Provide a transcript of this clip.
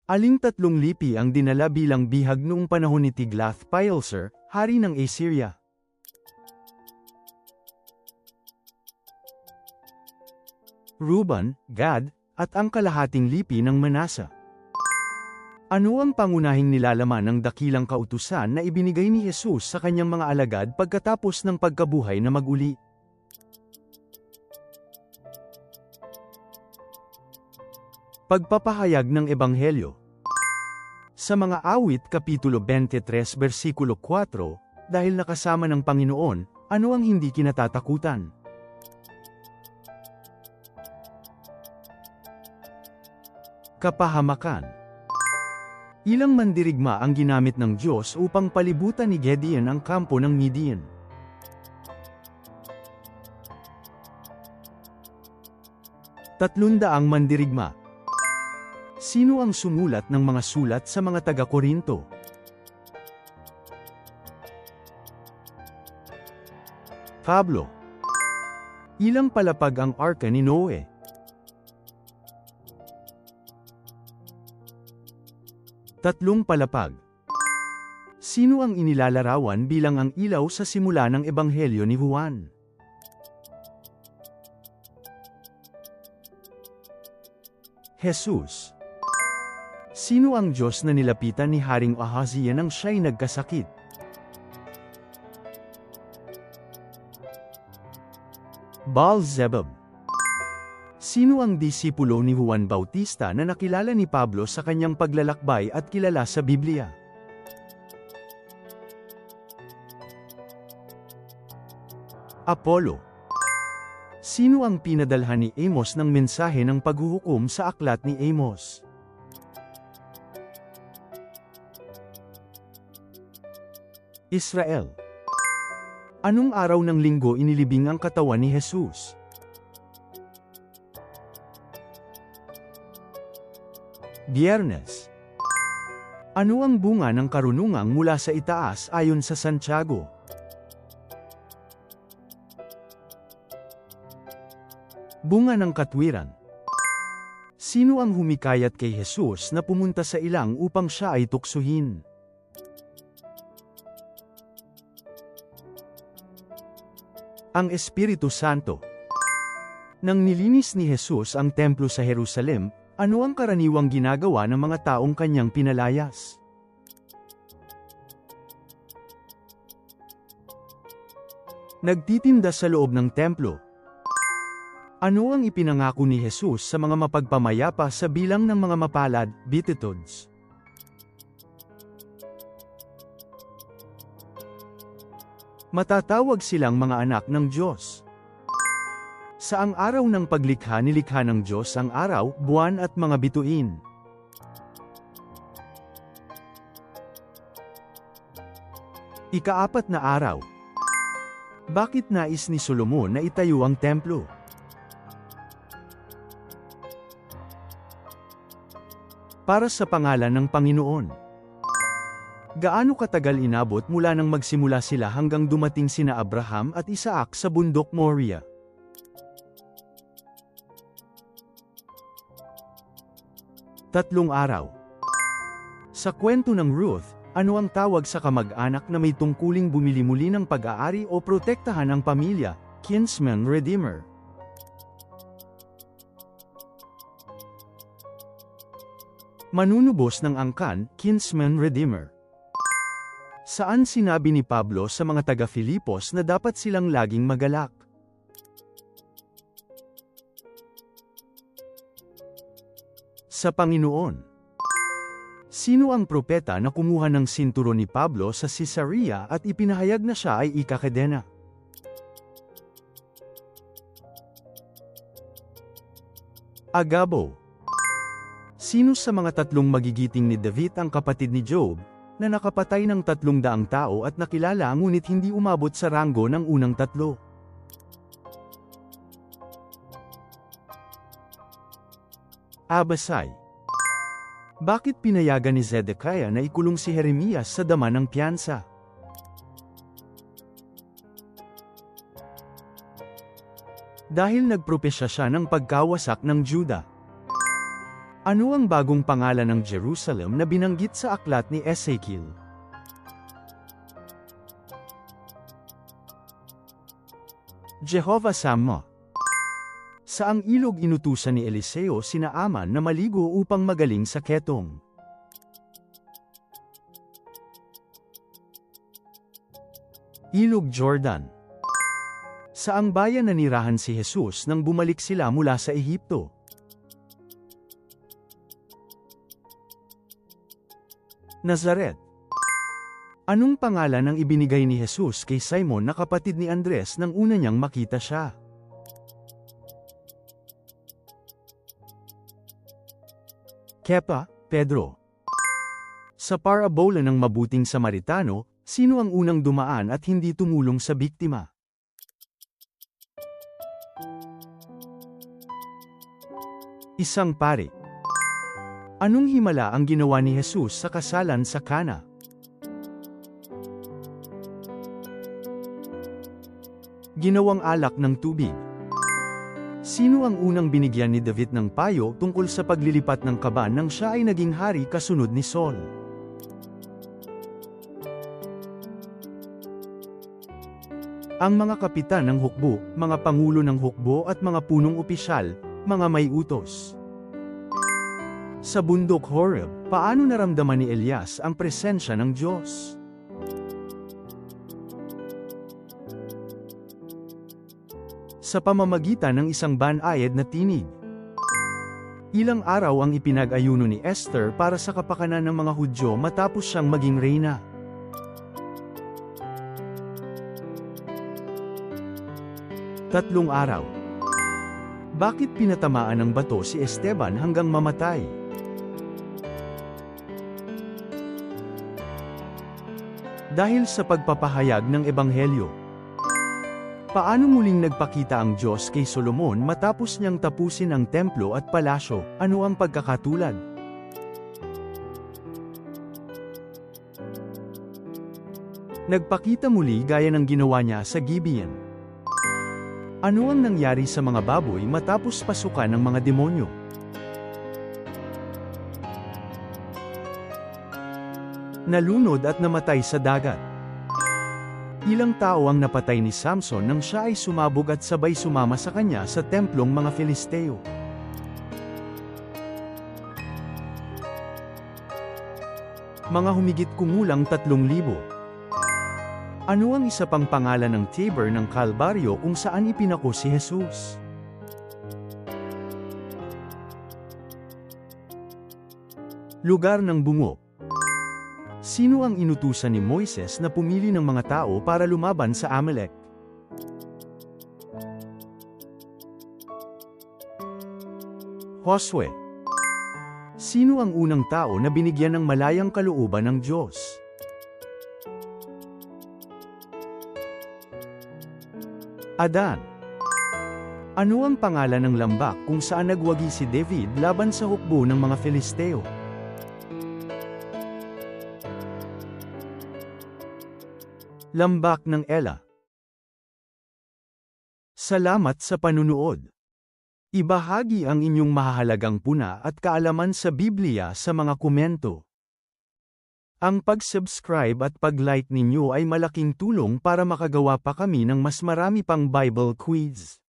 Aling tatlong lipi ang dinala bilang bihag noong panahon ni Tiglath-Pileser, hari ng Assyria? Reuben, Gad, at ang kalahating lipi ng Manasa. Ano ang pangunahing nilalaman ng dakilang kautusan na ibinigay ni Jesus sa kanyang mga alagad pagkatapos ng pagkabuhay na mag-uli? Pagpapahayag ng Ebanghelyo. Sa mga awit Kapitulo 23 versikulo 4, dahil nakasama ng Panginoon, ano ang hindi kinatatakutan? Kapahamakan. Ilang mandirigma ang ginamit ng Diyos upang palibutan ni Gideon ang kampo ng Midian? Tatlundaang mandirigma. Sino ang sumulat ng mga sulat sa mga taga-Korinto? Pablo. Ilang palapag ang arka ni Noe? Tatlong palapag. Sino ang inilalarawan bilang ang ilaw sa simula ng Ebanghelyo ni Juan? Jesus. Sino ang Diyos na nilapitan ni Haring Ahazia nang siya'y nagkasakit? Baal-zebub. Sino ang disipulo ni Juan Bautista na nakilala ni Pablo sa kanyang paglalakbay at kilala sa Biblia? Apollo. Sino ang pinadalhan ni Amos ng mensahe ng paghuhukom sa aklat ni Amos? Israel. Anong araw ng linggo inilibing ang katawan ni Jesus? Biyernes. Ano ang bunga ng karunungang mula sa itaas ayon sa Santiago? Bunga ng katwiran. Sino ang humikayat kay Jesus na pumunta sa ilang upang siya ay tuksuhin? Ang Espiritu Santo. Nang nilinis ni Jesus ang templo sa Jerusalem, ano ang karaniwang ginagawa ng mga taong kanyang pinalayas? Nagtitinda sa loob ng templo. Ano ang ipinangako ni Jesus sa mga mapagpamayapa sa bilang ng mga mapalad, Beatitudes? Matatawag silang mga anak ng Diyos. Saang araw ng paglikha nilikha ng Diyos ang araw, buwan at mga bituin? Ika-4 na araw. Bakit nais ni Solomon na itayo ang templo? Para sa pangalan ng Panginoon. Gaano katagal inabot mula nang magsimula sila hanggang dumating sina Abraham at Isaac sa bundok Moriah? Tatlong araw. Sa kwento ng Ruth, ano ang tawag sa kamag-anak na may tungkuling bumili muli ng pag-aari o protektahan ang pamilya? Kinsman Redeemer. Manunubos ng angkan, Kinsman Redeemer. Saan sinabi ni Pablo sa mga taga-Filipos na dapat silang laging magalak? Sa Panginoon. Sino ang propeta na kumuha ng sinturon ni Pablo sa Caesarea at ipinahayag na siya ay ikakadena? Agabo. Sino sa mga tatlong magigiting ni David ang kapatid ni Job, na nakapatay ng 300 tao at nakilala ngunit hindi umabot sa ranggo ng unang tatlo? Abasai. Bakit pinayagan ni Zedekiah na ikulong si Jeremias sa dama ng piyansa? Dahil nagpropesya siya ng pagkawasak ng Juda. Ano ang bagong pangalan ng Jerusalem na binanggit sa aklat ni Ezekiel? Jehovah Shammah. Saang ilog inutusan ni Eliseo sina Aman na maligo upang magaling sa ketong? Ilog Jordan. Saang bayan nanirahan si Jesus nang bumalik sila mula sa Ehipto? Nazaret. Anong pangalan ang ibinigay ni Jesus kay Simon na kapatid ni Andres nang una niyang makita siya? Kepa, Pedro. Sa parabola ng mabuting Samaritano, sino ang unang dumaan at hindi tumulong sa biktima? Isang pari. Anong himala ang ginawa ni Jesus sa kasalan sa Kana? Ginawang alak ng tubig. Sino ang unang binigyan ni David ng payo tungkol sa paglilipat ng kaban nang siya ay naging hari kasunod ni Saul? Ang mga kapitan ng hukbo, mga pangulo ng hukbo at mga punong opisyal, mga may utos. Sa bundok Horeb, paano naramdaman ni Elias ang presensya ng Diyos? Sa pamamagitan ng isang banayad na tinig. Ilang araw ang ipinag-ayuno ni Esther para sa kapakanan ng mga Hudyo matapos siyang maging reyna. Tatlong araw. Bakit pinatamaan ng bato si Esteban hanggang mamatay? Dahil sa pagpapahayag ng Ebanghelyo. Paano muling nagpakita ang Diyos kay Solomon matapos niyang tapusin ang templo at palasyo? Ano ang pagkakatulad? Nagpakita muli gaya ng ginawa niya sa Gibeon. Ano ang nangyari sa mga baboy matapos pasukan ng mga demonyo? Nalunod at namatay sa dagat. Ilang tao ang napatay ni Samson nang siya ay sumabog at sabay sumama sa kanya sa templong mga Filisteo. Mga humigit kumulang 3,000. Ano ang isa pang pangalan ng Tabor ng Kalbaryo kung saan ipinako si Jesus? Lugar ng bungo. Sino ang inutusan ni Moises na pumili ng mga tao para lumaban sa Amalek? Josue. Sino ang unang tao na binigyan ng malayang kalooban ng Diyos? Adan. Ano ang pangalan ng lambak kung saan nagwagi si David laban sa hukbo ng mga Filisteo? Lambak ng Ela. Salamat sa panunood. Ibahagi ang inyong mahahalagang puna at kaalaman sa Biblia sa mga komento. Ang pag-subscribe at pag-like ninyo ay malaking tulong para makagawa pa kami ng mas marami pang Bible quiz.